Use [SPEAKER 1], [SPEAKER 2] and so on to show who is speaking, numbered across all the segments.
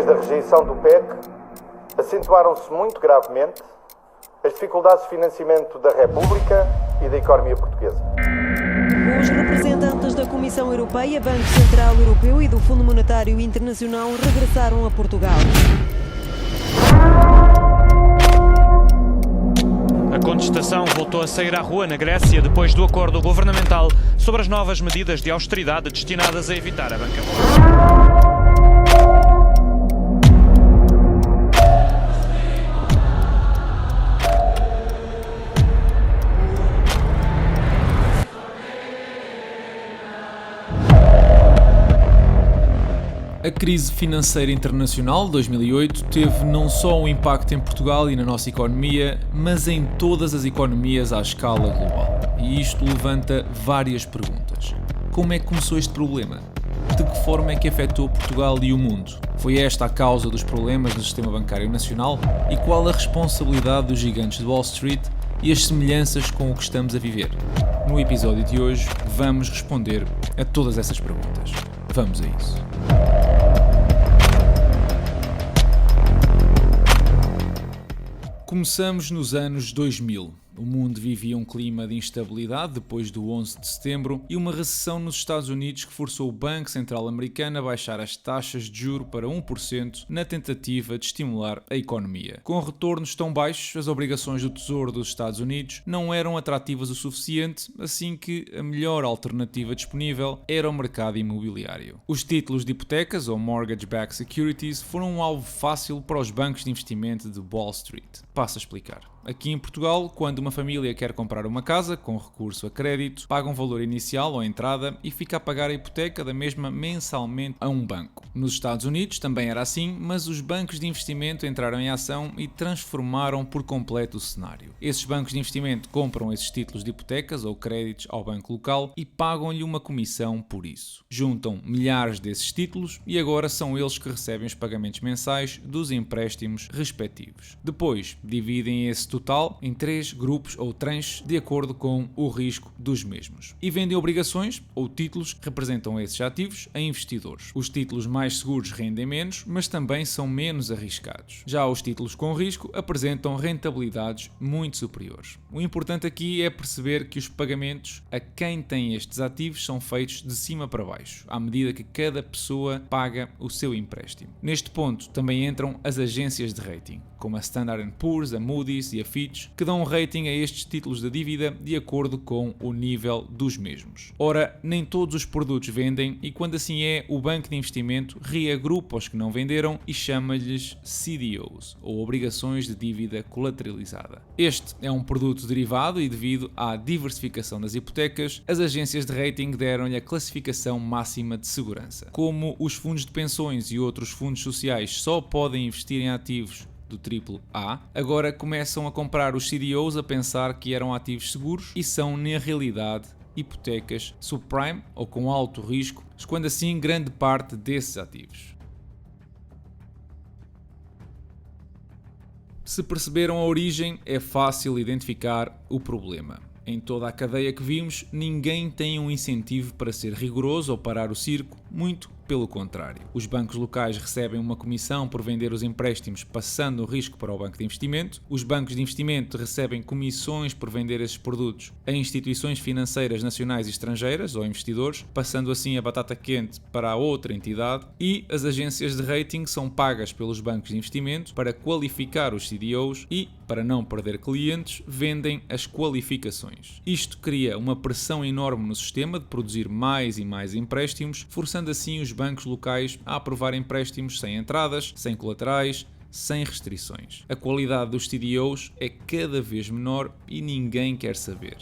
[SPEAKER 1] Desde a rejeição do PEC, acentuaram-se muito gravemente as dificuldades de financiamento da República e da economia portuguesa.
[SPEAKER 2] Os representantes da Comissão Europeia, Banco Central Europeu e do Fundo Monetário Internacional regressaram a Portugal.
[SPEAKER 3] A contestação voltou a sair à rua na Grécia depois do acordo governamental sobre as novas medidas de austeridade destinadas a evitar a bancarrota.
[SPEAKER 4] A crise financeira internacional de 2008 teve não só um impacto em Portugal e na nossa economia, mas em todas as economias à escala global. E isto levanta várias perguntas. Como é que começou este problema? De que forma é que afetou Portugal e o mundo? Foi esta a causa dos problemas no sistema bancário nacional? E qual a responsabilidade dos gigantes de Wall Street e as semelhanças com o que estamos a viver? No episódio de hoje vamos responder a todas essas perguntas. Vamos a isso. Começamos nos anos 2000. O mundo vivia um clima de instabilidade depois do 11 de setembro e uma recessão nos Estados Unidos que forçou o Banco Central Americano a baixar as taxas de juros para 1% na tentativa de estimular a economia. Com retornos tão baixos, as obrigações do Tesouro dos Estados Unidos não eram atrativas o suficiente, assim que a melhor alternativa disponível era o mercado imobiliário. Os títulos de hipotecas, ou mortgage-backed securities, foram um alvo fácil para os bancos de investimento de Wall Street. Passo a explicar. Aqui em Portugal, quando uma família quer comprar uma casa com recurso a crédito, paga um valor inicial ou entrada e fica a pagar a hipoteca da mesma mensalmente a um banco. Nos Estados Unidos também era assim, mas os bancos de investimento entraram em ação e transformaram por completo o cenário. Esses bancos de investimento compram esses títulos de hipotecas ou créditos ao banco local e pagam-lhe uma comissão por isso. Juntam milhares desses títulos e agora são eles que recebem os pagamentos mensais dos empréstimos respectivos. Depois, dividem esse total em 3 grupos ou tranches de acordo com o risco dos mesmos. E vendem obrigações ou títulos que representam esses ativos a investidores. Os títulos mais seguros rendem menos, mas também são menos arriscados. Já os títulos com risco apresentam rentabilidades muito superiores. O importante aqui é perceber que os pagamentos a quem tem estes ativos são feitos de cima para baixo, à medida que cada pessoa paga o seu empréstimo. Neste ponto também entram as agências de rating, como a Standard & Poor's, a Moody's e a Fitch, que dão um rating a estes títulos de dívida de acordo com o nível dos mesmos. Ora, nem todos os produtos vendem e quando assim é, o banco de investimento reagrupa os que não venderam e chama-lhes CDOs, ou obrigações de dívida colateralizada. Este é um produto derivado e devido à diversificação das hipotecas, as agências de rating deram-lhe a classificação máxima de segurança. Como os fundos de pensões e outros fundos sociais só podem investir em ativos do AAA, agora começam a comprar os CDOs a pensar que eram ativos seguros e são, na realidade, hipotecas subprime ou com alto risco, esconde assim grande parte desses ativos. Se perceberam a origem, é fácil identificar o problema. Em toda a cadeia que vimos, ninguém tem um incentivo para ser rigoroso ou parar o circo, muito pelo contrário. Os bancos locais recebem uma comissão por vender os empréstimos, passando o risco para o banco de investimento. Os bancos de investimento recebem comissões por vender esses produtos a instituições financeiras nacionais e estrangeiras ou investidores, passando assim a batata quente para a outra entidade. E as agências de rating são pagas pelos bancos de investimento para qualificar os CDOs e, para não perder clientes, vendem as qualificações. Isto cria uma pressão enorme no sistema de produzir mais e mais empréstimos, forçando assim os bancos locais a aprovar empréstimos sem entradas, sem colaterais, sem restrições. A qualidade dos CDOs é cada vez menor e ninguém quer saber.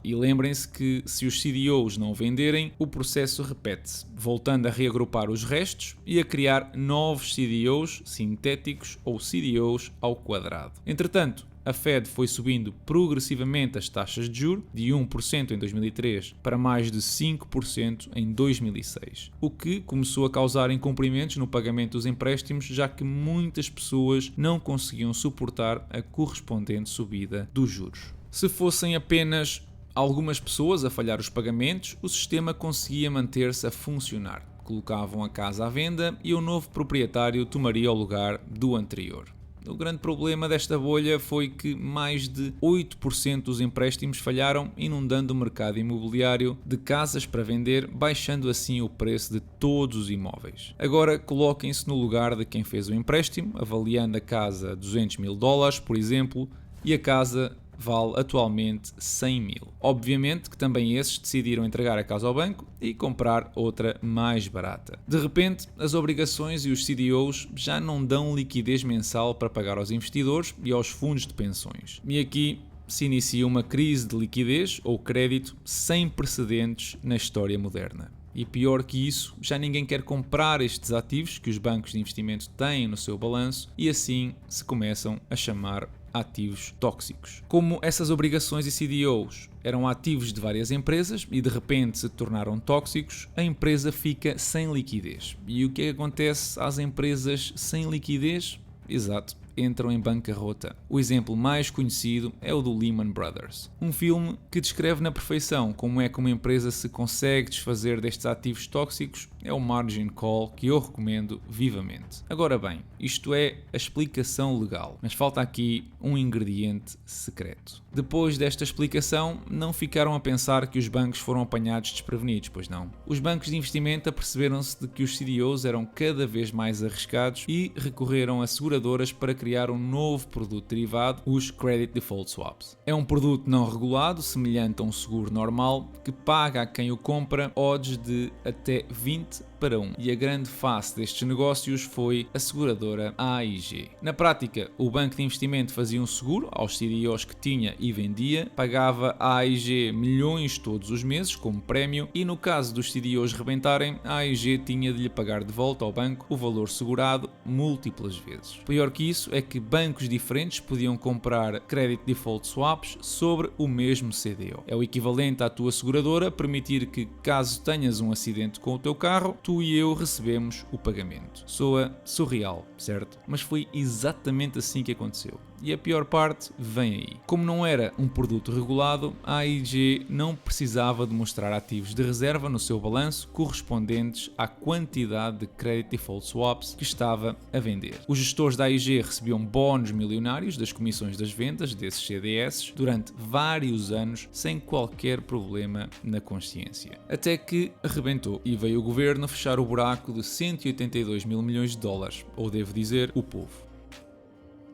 [SPEAKER 4] E lembrem-se que se os CDOs não venderem, o processo repete-se, voltando a reagrupar os restos e a criar novos CDOs sintéticos ou CDOs ao quadrado. Entretanto, a Fed foi subindo progressivamente as taxas de juros, de 1% em 2003 para mais de 5% em 2006, o que começou a causar incumprimentos no pagamento dos empréstimos, já que muitas pessoas não conseguiam suportar a correspondente subida dos juros. Se fossem apenas algumas pessoas a falhar os pagamentos, o sistema conseguia manter-se a funcionar. colocavam a casa à venda e o novo proprietário tomaria o lugar do anterior. O grande problema desta bolha foi que mais de 8% dos empréstimos falharam, inundando o mercado imobiliário de casas para vender, baixando assim o preço de todos os imóveis. Agora coloquem-se no lugar de quem fez o empréstimo, avaliando a casa a $200 mil, por exemplo, e a casa vale atualmente 100 mil. Obviamente que também esses decidiram entregar a casa ao banco e comprar outra mais barata. De repente, as obrigações e os CDOs já não dão liquidez mensal para pagar aos investidores e aos fundos de pensões. E aqui se inicia uma crise de liquidez ou crédito sem precedentes na história moderna. E pior que isso, já ninguém quer comprar estes ativos que os bancos de investimento têm no seu balanço e assim se começam a chamar ativos tóxicos. Como essas obrigações e CDOs eram ativos de várias empresas e de repente se tornaram tóxicos, a empresa fica sem liquidez. E o que é que acontece às empresas sem liquidez? Exato, entram em bancarrota. O exemplo mais conhecido é o do Lehman Brothers. Um filme que descreve na perfeição como é que uma empresa se consegue desfazer destes ativos tóxicos é o Margin Call, que eu recomendo vivamente. Agora bem, isto é a explicação legal, mas falta aqui um ingrediente secreto. Depois desta explicação, não ficaram a pensar que os bancos foram apanhados desprevenidos, pois não. Os bancos de investimento aperceberam-se de que os CDOs eram cada vez mais arriscados e recorreram a seguradoras para criar um novo produto derivado, os Credit Default Swaps. É um produto não regulado, semelhante a um seguro normal, que paga a quem o compra odds de até 20 para 1. E a grande face destes negócios foi a seguradora AIG. Na prática, o banco de investimento fazia um seguro aos CDOs que tinha e vendia, pagava a AIG milhões todos os meses como prémio e no caso dos CDOs rebentarem, a AIG tinha de lhe pagar de volta ao banco o valor segurado múltiplas vezes. Pior que isso é que bancos diferentes podiam comprar Credit Default Swaps sobre o mesmo CDO. É o equivalente à tua seguradora permitir que, caso tenhas um acidente com o teu carro, tu e eu recebemos o pagamento. Soa surreal, certo? Mas foi exatamente assim que aconteceu. E a pior parte vem aí. Como não era um produto regulado, a AIG não precisava de mostrar ativos de reserva no seu balanço correspondentes à quantidade de Credit Default Swaps que estava a vender. Os gestores da AIG recebiam bónus milionários das comissões das vendas desses CDS durante vários anos sem qualquer problema na consciência. Até que arrebentou e veio o governo fechar o buraco de 182 mil milhões de dólares, ou devo dizer, o povo.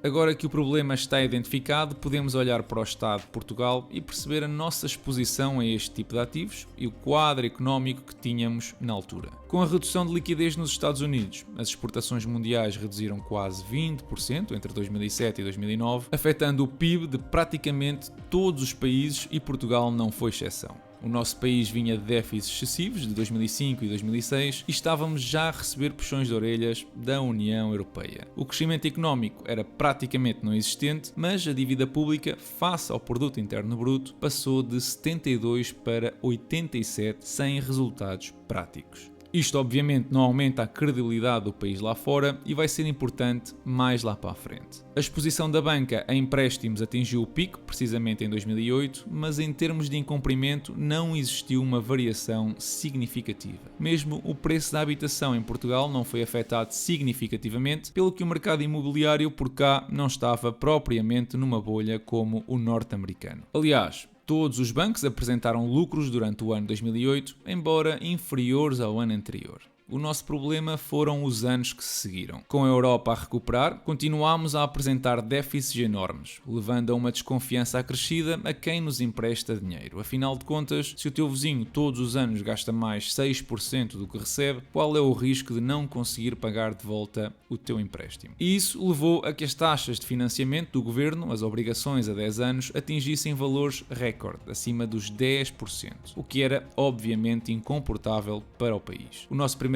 [SPEAKER 4] Agora que o problema está identificado, podemos olhar para o Estado de Portugal e perceber a nossa exposição a este tipo de ativos e o quadro económico que tínhamos na altura. Com a redução de liquidez nos Estados Unidos, as exportações mundiais reduziram quase 20% entre 2007 e 2009, afetando o PIB de praticamente todos os países e Portugal não foi exceção. O nosso país vinha de déficits excessivos de 2005 e 2006 e estávamos já a receber puxões de orelhas da União Europeia. O crescimento económico era praticamente não existente, mas a dívida pública face ao produto interno bruto passou de 72 para 87 sem resultados práticos. Isto obviamente não aumenta a credibilidade do país lá fora e vai ser importante mais lá para a frente. A exposição da banca a empréstimos atingiu o pico precisamente em 2008, mas em termos de incumprimento não existiu uma variação significativa. Mesmo o preço da habitação em Portugal não foi afetado significativamente, pelo que o mercado imobiliário por cá não estava propriamente numa bolha como o norte-americano. Aliás, todos os bancos apresentaram lucros durante o ano 2008, embora inferiores ao ano anterior. O nosso problema foram os anos que se seguiram. Com a Europa a recuperar, continuámos a apresentar déficits enormes, levando a uma desconfiança acrescida a quem nos empresta dinheiro. Afinal de contas, se o teu vizinho todos os anos gasta mais 6% do que recebe, qual é o risco de não conseguir pagar de volta o teu empréstimo? E isso levou a que as taxas de financiamento do governo, as obrigações a 10 anos, atingissem valores recorde, acima dos 10%, o que era obviamente incomportável para o país. O nosso primeiro-ministro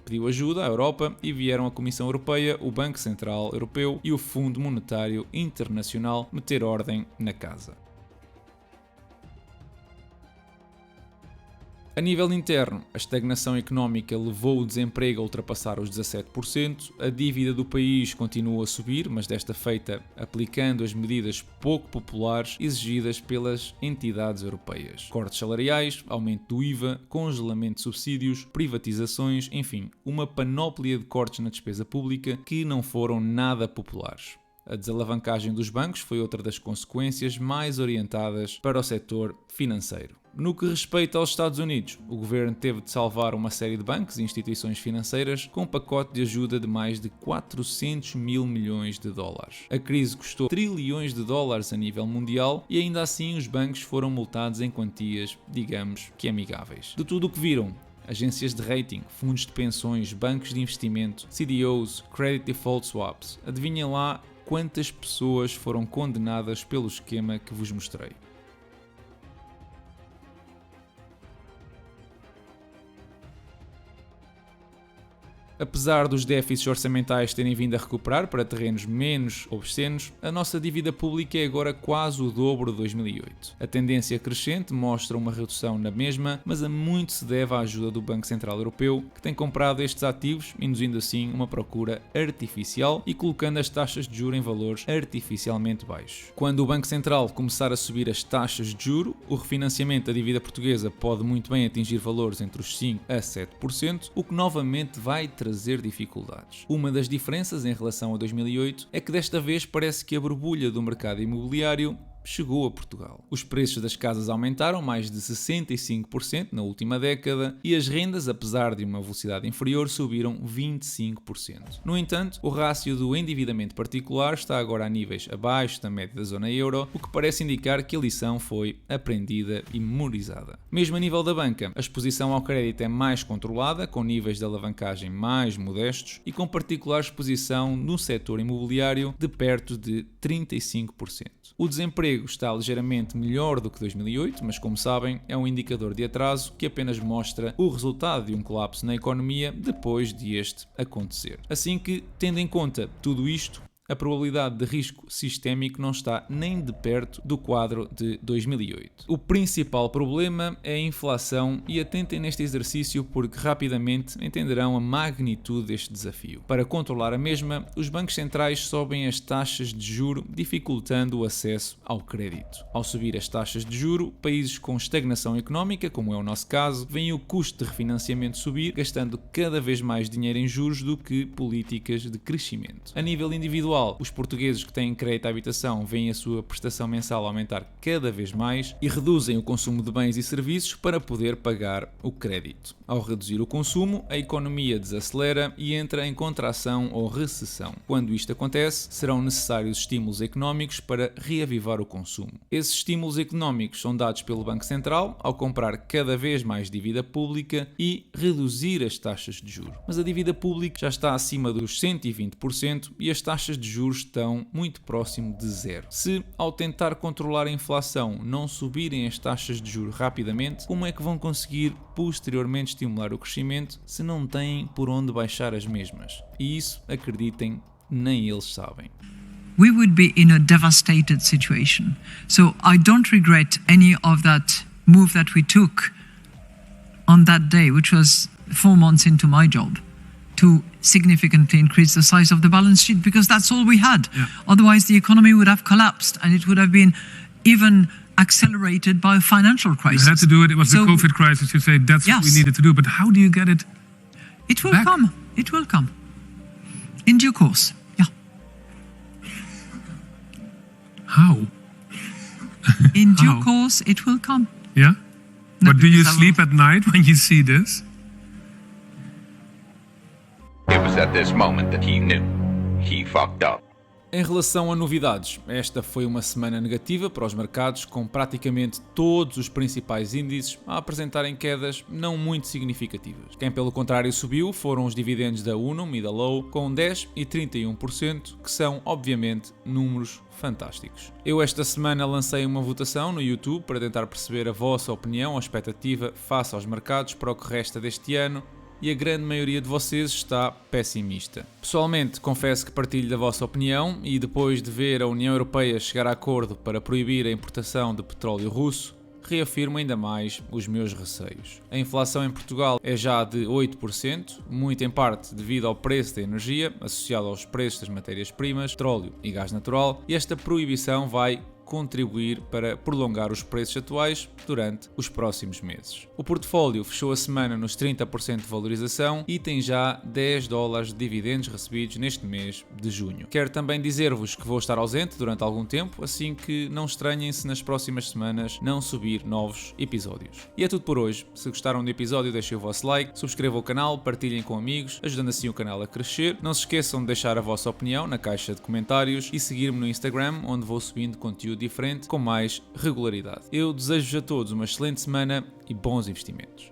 [SPEAKER 4] pediu ajuda à Europa e vieram a Comissão Europeia, o Banco Central Europeu e o Fundo Monetário Internacional meter ordem na casa. A nível interno, a estagnação económica levou o desemprego a ultrapassar os 17%, a dívida do país continua a subir, mas desta feita aplicando as medidas pouco populares exigidas pelas entidades europeias. Cortes salariais, aumento do IVA, congelamento de subsídios, privatizações, enfim, uma panóplia de cortes na despesa pública que não foram nada populares. A desalavancagem dos bancos foi outra das consequências mais orientadas para o setor financeiro. No que respeita aos Estados Unidos, o governo teve de salvar uma série de bancos e instituições financeiras com um pacote de ajuda de mais de 400 mil milhões de dólares. A crise custou trilhões de dólares a nível mundial e ainda assim os bancos foram multados em quantias, digamos que amigáveis. De tudo o que viram, agências de rating, fundos de pensões, bancos de investimento, CDOs, Credit Default Swaps, adivinhem lá quantas pessoas foram condenadas pelo esquema que vos mostrei. Apesar dos déficits orçamentais terem vindo a recuperar para terrenos menos obscenos, a nossa dívida pública é agora quase o dobro de 2008. A tendência crescente mostra uma redução na mesma, mas a muito se deve à ajuda do Banco Central Europeu, que tem comprado estes ativos, induzindo assim uma procura artificial e colocando as taxas de juros em valores artificialmente baixos. Quando o Banco Central começar a subir as taxas de juros, o refinanciamento da dívida portuguesa pode muito bem atingir valores entre os 5% a 7%, o que novamente vai trazer dificuldades. Uma das diferenças em relação a 2008 é que desta vez parece que a borbulha do mercado imobiliário chegou a Portugal. Os preços das casas aumentaram mais de 65% na última década e as rendas, apesar de uma velocidade inferior, subiram 25%. No entanto, o rácio do endividamento particular está agora a níveis abaixo da média da zona euro, o que parece indicar que a lição foi aprendida e memorizada. Mesmo a nível da banca, a exposição ao crédito é mais controlada, com níveis de alavancagem mais modestos e com particular exposição no setor imobiliário de perto de 35%. O desemprego está ligeiramente melhor do que 2008, mas como sabem, é um indicador de atraso que apenas mostra o resultado de um colapso na economia depois de este acontecer. Assim que, tendo em conta tudo isto, a probabilidade de risco sistémico não está nem de perto do quadro de 2008. O principal problema é a inflação e atentem neste exercício porque rapidamente entenderão a magnitude deste desafio. Para controlar a mesma, os bancos centrais sobem as taxas de juro, dificultando o acesso ao crédito. Ao subir as taxas de juro, países com estagnação económica, como é o nosso caso, veem o custo de refinanciamento subir, gastando cada vez mais dinheiro em juros do que políticas de crescimento. A nível individual, os portugueses que têm crédito à habitação veem a sua prestação mensal aumentar cada vez mais e reduzem o consumo de bens e serviços para poder pagar o crédito. Ao reduzir o consumo, a economia desacelera e entra em contração ou recessão. Quando isto acontece, serão necessários estímulos económicos para reavivar o consumo. Esses estímulos económicos são dados pelo Banco Central ao comprar cada vez mais dívida pública e reduzir as taxas de juros. Mas a dívida pública já está acima dos 120% e as taxas de juros estão muito próximo de zero. Se, ao tentar controlar a inflação, não subirem as taxas de juros rapidamente, como é que vão conseguir posteriormente estimular o crescimento se não têm por onde baixar as mesmas? E isso, acreditem, nem eles sabem.
[SPEAKER 5] We would be in a devastated situation. So I don't regret any of that move that we took on that day, which was 4 months into my job, to significantly increase the size of the balance sheet, because that's all we had. Yeah. Otherwise, the economy would have collapsed and it would have been even accelerated by a financial crisis.
[SPEAKER 6] You had to do it. It was the COVID crisis. You say that's what we needed to do. But how do you get it?
[SPEAKER 5] It will come. It will come. In due course. Yeah.
[SPEAKER 6] How?
[SPEAKER 5] In due course, it will come.
[SPEAKER 6] Yeah? But do you sleep at night when you see this?
[SPEAKER 7] It was at this moment that he knew he fucked up.
[SPEAKER 4] Em relação a novidades, esta foi uma semana negativa para os mercados, com praticamente todos os principais índices a apresentarem quedas não muito significativas. Quem pelo contrário subiu foram os dividendos da Unum e da Low, com 10% e 31%, que são obviamente números fantásticos. Eu esta semana lancei uma votação no YouTube para tentar perceber a vossa opinião ou expectativa face aos mercados para o que resta deste ano, e a grande maioria de vocês está pessimista. Pessoalmente, confesso que partilho da vossa opinião e depois de ver a União Europeia chegar a acordo para proibir a importação de petróleo russo, reafirma ainda mais os meus receios. A inflação em Portugal é já de 8%, muito em parte devido ao preço da energia, associado aos preços das matérias-primas, petróleo e gás natural, e esta proibição vai contribuir para prolongar os preços atuais durante os próximos meses. O portfólio fechou a semana nos 30% de valorização e tem já $10 de dividendos recebidos neste mês de junho. Quero também dizer-vos que vou estar ausente durante algum tempo, assim que não estranhem se nas próximas semanas não subir novos episódios. E é tudo por hoje. Se gostaram do episódio, deixem o vosso like, subscrevam o canal, partilhem com amigos, ajudando assim o canal a crescer. Não se esqueçam de deixar a vossa opinião na caixa de comentários e seguir-me no Instagram, onde vou subindo conteúdo diferente com mais regularidade. Eu desejo-vos a todos uma excelente semana e bons investimentos.